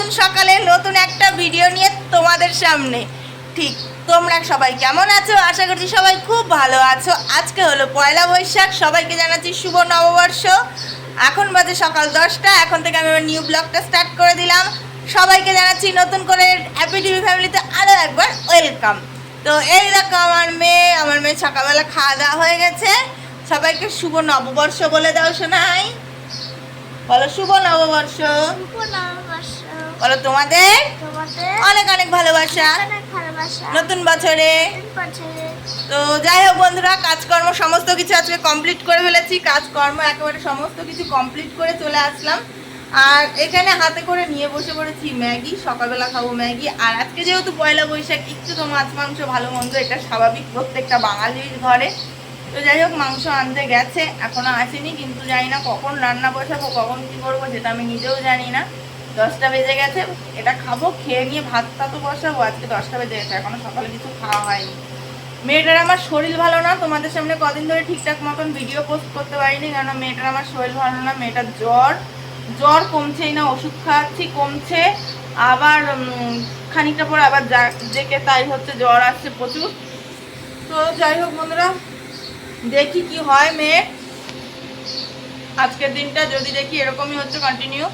নতুন সকালে নতুন একটা ভিডিও নিয়ে তোমাদের সামনে। ঠিক তোমরা সবাই কেমন আছো? আশা করছি সবাই খুব ভালো আছো। আজকে হলো পয়লা বৈশাখ, সবাইকে জানাচ্ছি শুভ নববর্ষ। এখন বাজে সকাল 10টা। এখন থেকে আমি আমার নিউ ব্লগটা স্টার্ট করে দিলাম। সবাইকে জানাচ্ছি নতুন করে হ্যাপি টিভি ফ্যামিলিতে আরও একবার ওয়েলকাম। তো এই দেখো আমার মেয়ে সকালবেলা খাওয়া দাওয়া হয়ে গেছে। সবাইকে শুভ নববর্ষ বলে দাও শোনাই। বলো শুভ নববর্ষ। বলো তোমাদের অনেক অনেক ভালোবাসা নতুন বছরে। তো যাই হোক বন্ধুরা, কাজকর্ম সমস্ত কিছু আজকে কমপ্লিট করে ফেলেছি। কাজকর্ম একেবারে সমস্ত কিছু কমপ্লিট করে চলে আসলাম। আর এখানে হাতে করে নিয়ে বসে পড়েছি ম্যাগি। সকালবেলা খাবো ম্যাগি। আর আজকে যেহেতু পয়লা বৈশাখ, একটু তো মাছ মাংস ভালো মন্দ এটা স্বাভাবিক প্রত্যেকটা বাঙালির ঘরে। তো যাই হোক, মাংস আনতে গেছে, এখনও আসেনি। কিন্তু জানি না কখন রান্না বসাবো, কখন কী করবো সেটা আমি নিজেও জানি না। 10টা বেজে গেছে, এটা খাবো, খেয়ে নিয়ে ভাতটা তো বসাবো। আজকে 10টা বেজে গেছে, এখনও সকালে কিছু খাওয়া হয়নি। মেয়েটার আমার শরীর ভালো না, তোমাদের সামনে কদিন ধরে ঠিকঠাক মতন ভিডিও পোস্ট করতে পারিনি, কারণ মেয়েটার আমার শরীর ভালো না। মেয়েটার জ্বর কমছেই না, ওষুধ খাওয়াচ্ছি কমছে, আবার খানিকটা পরে আবার ডেকে তাই হচ্ছে, জ্বর আসছে প্রচুর। তো যাই হোক বন্ধুরা, দেখি কি হয় মেয়ে। আজকের দিনটা যদি দেখি এরকমই হচ্ছে কন্টিনিউ,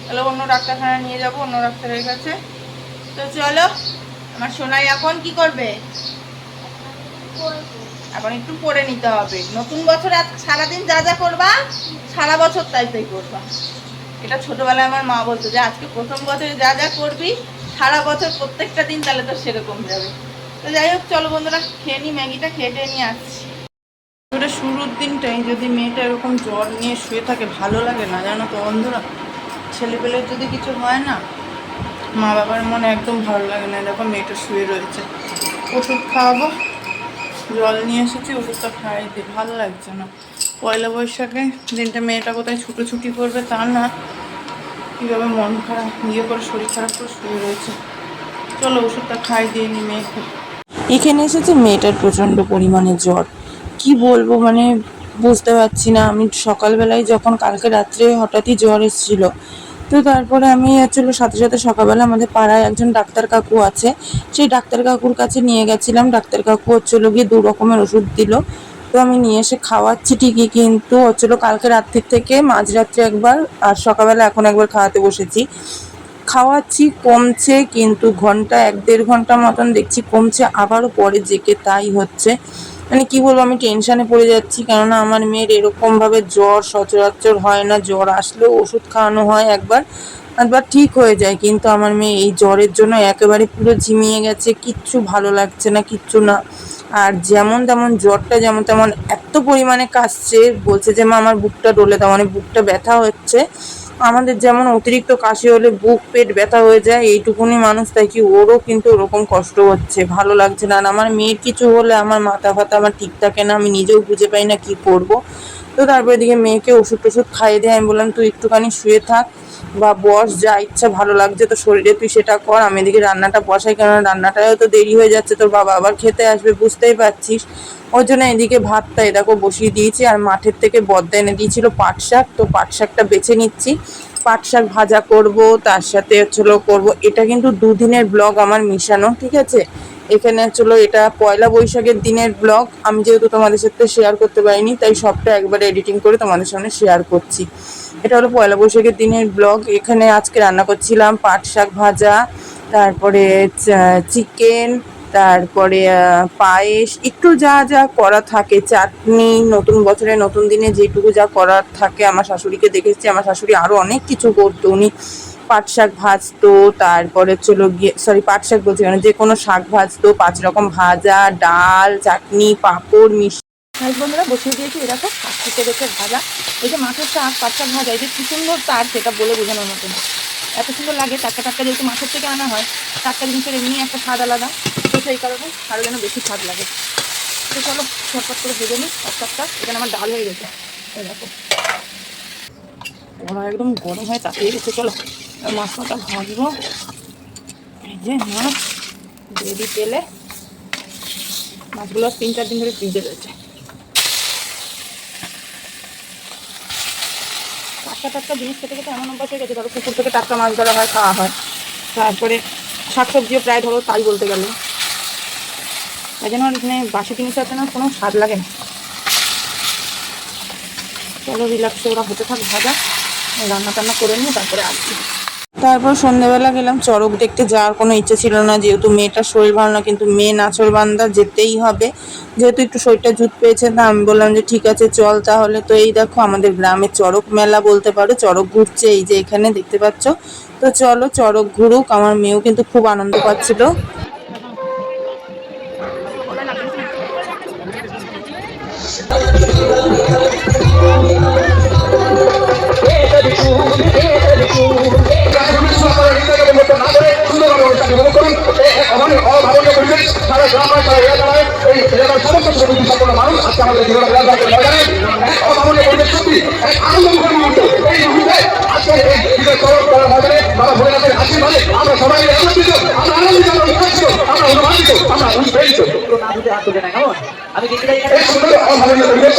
তাহলে অন্য ডাক্তারখানায় নিয়ে যাব, অন্য ডাক্তারের কাছে। তো চলো, আমার সোনাই এখন কি করবে? এখন একটু পড়ে নিতে হবে। নতুন বছর আজ সারাদিন যা যা করবা, সারা বছর তাই তাই করবা। এটা ছোটবেলায় আমার মা বলতো যে আজকে প্রথম বছরে যা যা করবি, সারা বছর প্রত্যেকটা দিন তাহলে তো সেরকম যাবে। তো যাই হোক চলো বন্ধুরা, খেয়ে নিই, ম্যাগিটা খেয়ে নিয়ে আসছি। ওটা শুরুর দিনটাই যদি মেয়েটা এরকম জ্বর নিয়ে শুয়ে থাকে, ভালো লাগে না জানো তো বন্ধুরা। ছেলেপেলের যদি কিছু হয় না, মা বাবার মনে একদম ভালো লাগে না। দেখো মেয়েটা শুয়ে রয়েছে, ওষুধ খাওয়াবো, জল নিয়ে এসেছি, ওষুধটা খাওয়াই দিই, ভালো লাগছে না। পয়লা বৈশাখে দিনটা মেয়েটা কোথায় ছুটোছুটি করবে তা না, কীভাবে মন খারাপ ইয়ে করে শরীর খারাপ করে শুয়ে রয়েছে। চলো ওষুধটা খাই দিয়ে নি মেয়েকে। এখানে এসেছে মেয়েটার প্রচণ্ড পরিমাণে জ্বর। কি বলবো, মানে বুঝতে পারছি না। আমি সকালবেলায় যখন কালকে রাত্রে হঠাৎই জ্বর এসেছিলো, তো তারপরে আমি সাথে সাথে সকালবেলা আমাদের পাড়ায় একজন ডাক্তার কাকু আছে, সেই ডাক্তার কাকুর কাছে নিয়ে গেছিলাম। ডাক্তার কাকু গিয়ে 2 রকমের ওষুধ দিল। তো আমি নিয়ে এসে খাওয়াচ্ছি ঠিকই, কিন্তু কালকে রাত্রির থেকে মাঝরাত্রে একবার আর সকালবেলা এখন একবার খাওয়াতে বসেছি। খাওয়াচ্ছি, কমছে, কিন্তু ঘন্টা 1-1.5 ঘন্টা মতন দেখছি কমছে, আবারও পরে জেকে তাই হচ্ছে। মানে কি বলবো, আমি টেনশানে পড়ে যাচ্ছি, কেননা আমার মেয়ের এরকমভাবে জ্বর সচরাচর হয় না। জ্বর আসলেও ওষুধ খাওয়ানো হয় একবার ঠিক হয়ে যায়, কিন্তু আমার মেয়ে এই জ্বরের জন্য একেবারে পুরো ঝিমিয়ে গেছে, কিচ্ছু ভালো লাগছে না, কিচ্ছু না। আর যেমন তেমন জ্বরটা যেমন তেমন এত পরিমাণে কাশছে, বলছে যে মা আমার বুকটা ডলে দাও, মানে বুকটা ব্যথা হচ্ছে। আমাদের যেমন অতিরিক্ত কাশি হলে বুক পেট ব্যথা হয়ে যায়, এইটুকুনি মানুষ, তাই কি ওরও কিন্তু ওরকম কষ্ট হচ্ছে, ভালো লাগছে না। আর আমার মেয়ের কিছু হলে আমার মাথা ফাতা আমার ঠিক থাকে না, আমি নিজেও বুঝে পাই না কি করব। তো তারপর এদিকে মেয়েকে ওষুধ টষুধ খাইয়ে দিয়ে আমি বললাম তুই একটুখানি শুয়ে থাক বা বস, যা ইচ্ছা, ভালো লাগছে তো শরীরে তুই সেটা কর। আমি এদিকে রান্নাটা বসাই, কারণ রান্নাটাও তো দেরি হয়ে যাচ্ছে, তোর বাবা আবার খেতে আসবে, বুঝতেই পারছিস। ওই জন্য এদিকে ভাতটা দেখো বসিয়ে দিয়েছি। আর মাঠের থেকে বদ্দা এনে দিয়েছিল পাট শাক, তো পাট শাকটা বেছে নিচ্ছি। পাট শাক ভাজা করব, তার সাথে করব। এটা কিন্তু 2 দিনের ব্লগ আমার মিশানো, ঠিক আছে। এখানে এটা পয়লা বৈশাখের দিনের ব্লগ। আমি যেহেতু তোমাদের সাথে শেয়ার করতে পারিনি, তাই সবটা একবারে এডিটিং করে তোমাদের সামনে শেয়ার করছি। এটা হলো পয়লা বৈশাখের দিনের ব্লগ। এখানে আজকে রান্না করছিলাম পাট শাক ভাজা, তারপরে চিকেন, তারপরে পায়েস, একটু যা যা করা থাকে, চাটনি, নতুন বছরে নতুন দিনে যেটুকু যা করার থাকে। আমার শাশুড়িকে দেখেছি, আমার শাশুড়ি আরও অনেক কিছু করতো। উনি পাট শাক ভাজতো, তারপরে পাট শাক বলছি কেন, যে কোনো শাক ভাজতো, 5 রকম ভাজা, ডাল, চাটনি, পাঁপড়, মিষ্টি। বন্ধুরা বসিয়ে দিয়েছি, এরকম শাক থেকে রেখে ভাজা। এই যে মাছের শাক, পাট শাক ভাজা, এই যে কি সুন্দর তার, সেটা বলে বোঝানোর মতো না। এত সুন্দর লাগে, টাটকা টাটকা, যেহেতু মাছের থেকে আনা হয়, টাটকা জিনিসের এমনি একটা স্বাদ আলাদা, তো সেই কারণে আরও যেন বেশি স্বাদ লাগে। তো চলো ঝটপট করে ভেজে নিই পাট শাকটা। এখানে আমার ডাল হয়ে গেছে, এই দেখো ওরা একদম গরম হয়ে তাকিয়ে গেছে। চলো মাছটা ভাজবো। এই যে মাছ দিয়ে দিই তেলে। মাছগুলো 3-4 দিন ধরে ফ্রিজে রয়েছে। টাটকা টাটকা জিনিস খেতে খেতে এমন অভ্যাস হয়ে গেছে, ধরো পুকুর থেকে টাটকা মাছ ধরা হয়, খাওয়া হয়, তারপরে শাকসবজিও প্রায় ধরো তাই বলতে গেলে, তাই জন্য মানে বাসি জিনিস আছে না কোনো স্বাদ লাগে না। চলো রিল্যাক্সে ওরা হতে থাক ভাজা, রান্না টান্না করে নিয়ে তারপরে আসছি। তারপর সন্ধ্যেবেলা গেলাম চড়ক দেখতে, যাওয়ার কোনো ইচ্ছে ছিল না যেহেতু মেয়েটার শরীর ভালো না, কিন্তু মেয়ে নাছোড়বান্দা যেতেই হবে, যেহেতু একটু শরীরটা জুত পেয়েছে। তা আমি বললাম যে ঠিক আছে চল তাহলে। তো এই দেখো আমাদের গ্রামে চড়ক মেলা বলতে পারো, চড়ক ঘুরছে এই যে এখানে দেখতে পাচ্ছ। তো চলো চড়ক ঘুরুক, আমার মেয়েও কিন্তু খুব আনন্দ পাচ্ছিল।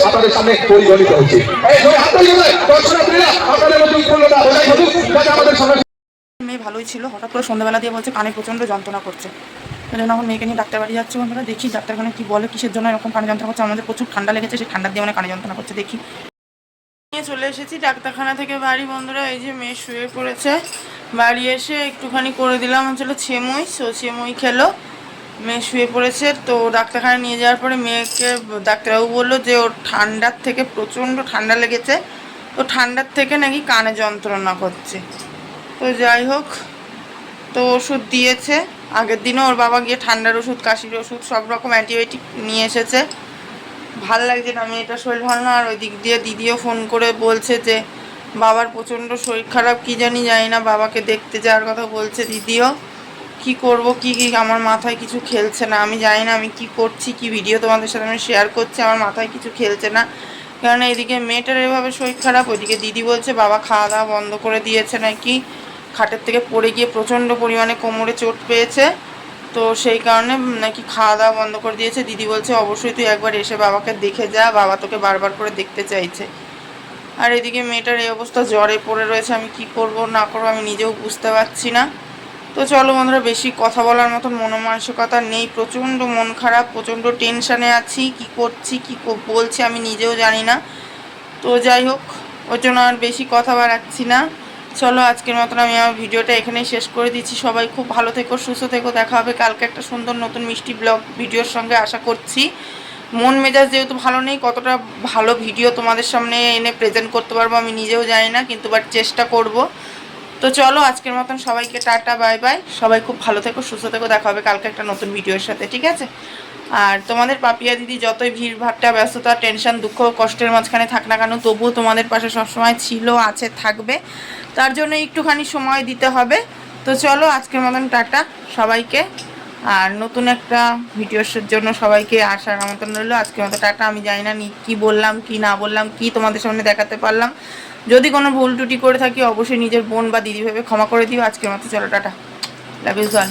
আপনাদের সামনে পরিগণিত হচ্ছে। মেয়ে ভালোই ছিল, হঠাৎ করে সন্ধ্যাবেলা দিয়ে বলছে কানে প্রচণ্ড যন্ত্রণা করছে। ওই জন্য এখন মেয়েকে নিয়ে ডাক্তার বাড়ি যাচ্ছে। বন্ধুরা দেখি ডাক্তারখানে কী বলে, কিসের জন্য এরকম কানে যন্ত্রণা করছে। আমাদের প্রচুর ঠান্ডা লেগেছে, সেই ঠান্ডা দিয়ে মানে কানে যন্ত্রণা করছে। দেখি নিয়ে চলে এসেছি ডাক্তারখানা থেকে বাড়ি। বন্ধুরা এই যে মেয়ে শুয়ে পড়েছে, বাড়ি এসে একটুখানি করে দিলাম আসলে ছেমুই, ছেমুই খেলো, মেয়ে শুয়ে পড়েছে। তো ডাক্তারখানা নিয়ে যাওয়ার পরে মেয়েকে ডাক্তারবাবু বললো যে ওর ঠান্ডার থেকে প্রচণ্ড ঠান্ডা লেগেছে, তো ঠান্ডার থেকে নাকি কানে যন্ত্রণা করছে। তো যাই হোক, তো ওষুধ দিয়েছে। আগের দিনও ওর বাবা গিয়ে ঠান্ডার ওষুধ, কাশির ওষুধ, সব রকম অ্যান্টিবায়োটিক নিয়ে এসেছে। ভাল লাগছে না, মেয়েটা শরীর ভালো না। আর ওই দিক দিয়ে দিদিও ফোন করে বলছে যে বাবার প্রচণ্ড শরীর খারাপ, কী জানি না, বাবাকে দেখতে যাওয়ার কথা বলছে দিদিও। কি করব কি আমার মাথায় কিছু খেলছে না, আমি জানি না আমি কি করছি, কি ভিডিও তোমাদের সাথে আমি শেয়ার করছি, আমার মাথায় কিছু খেলছে না। কারণ এইদিকে মেয়েটার এভাবে শরীর খারাপ, ওইদিকে দিদি বলছে বাবা খাওয়া দাওয়া বন্ধ করে দিয়েছে, নাকি খাটের থেকে পড়ে গিয়ে প্রচণ্ড পরিমাণে কোমরে চোট পেয়েছে, তো সেই কারণে নাকি খাওয়া দাওয়া বন্ধ করে দিয়েছে। দিদি বলছে অবশ্যই তুই একবার এসে বাবাকে দেখে যা, বাবা তোকে বারবার করে দেখতে চাইছে। আর এদিকে মেয়েটার এই অবস্থা, জ্বরে পড়ে রয়েছে, আমি কি করব না করবো আমি নিজেও বুঝতে পারছি না। তো চলো বন্ধুরা, বেশি কথা বলার মতন মনোমানসিকতা নেই, প্রচণ্ড মন খারাপ, প্রচণ্ড টেনশানে আছি, কি করছি কি বলছি আমি নিজেও জানি না। তো যাই হোক, ওর জন্য আর বেশি কথা বাড়াচ্ছি না। চলো আজকের মতন আমি আমার ভিডিওটা এখানেই শেষ করে দিচ্ছি। সবাই খুব ভালো থেকো, সুস্থ থেকো, দেখা হবে কালকে একটা সুন্দর নতুন মিষ্টি ব্লগ ভিডিওর সঙ্গে আশা করছি। মন মেজাজ যেহেতু ভালো নেই, কতটা ভালো ভিডিও তোমাদের সামনে এনে প্রেজেন্ট করতে পারবো আমি নিজেও জানি না, কিন্তু বাট চেষ্টা করব। তো চলো আজকের মতন সবাইকে টাটা বাই বাই, সবাই খুব ভালো থেকো, সুস্থ থেকো, দেখা হবে কালকে একটা নতুন ভিডিওর সাথে, ঠিক আছে? আর তোমাদের পাপিয়া দিদি যতই ভিড়ভাট্টা, ব্যস্ততা, টেনশন, দুঃখ, কষ্টের মাঝখানে থাক না কেন, তবুও তোমাদের পাশে সবসময় ছিল, আছে, থাকবে। তার জন্য একটুখানি সময় দিতে হবে। তো চলো আজকের মতন টাটা সবাইকে, আর নতুন একটা ভিডিওর জন্য সবাইকে আসার আমন্ত্রণ রইলো। আজকের মতো টাটা। আমি জানি না কি বললাম কি না বললাম, কি তোমাদের সামনে দেখাতে পারলাম। যদি কোনো ভুল ত্রুটি করে থাকি অবশ্যই নিজের বোন বা দিদি ভেবে ক্ষমা করে দিও। আজকের মতো চলো টাটা, লাভ ইউ অল।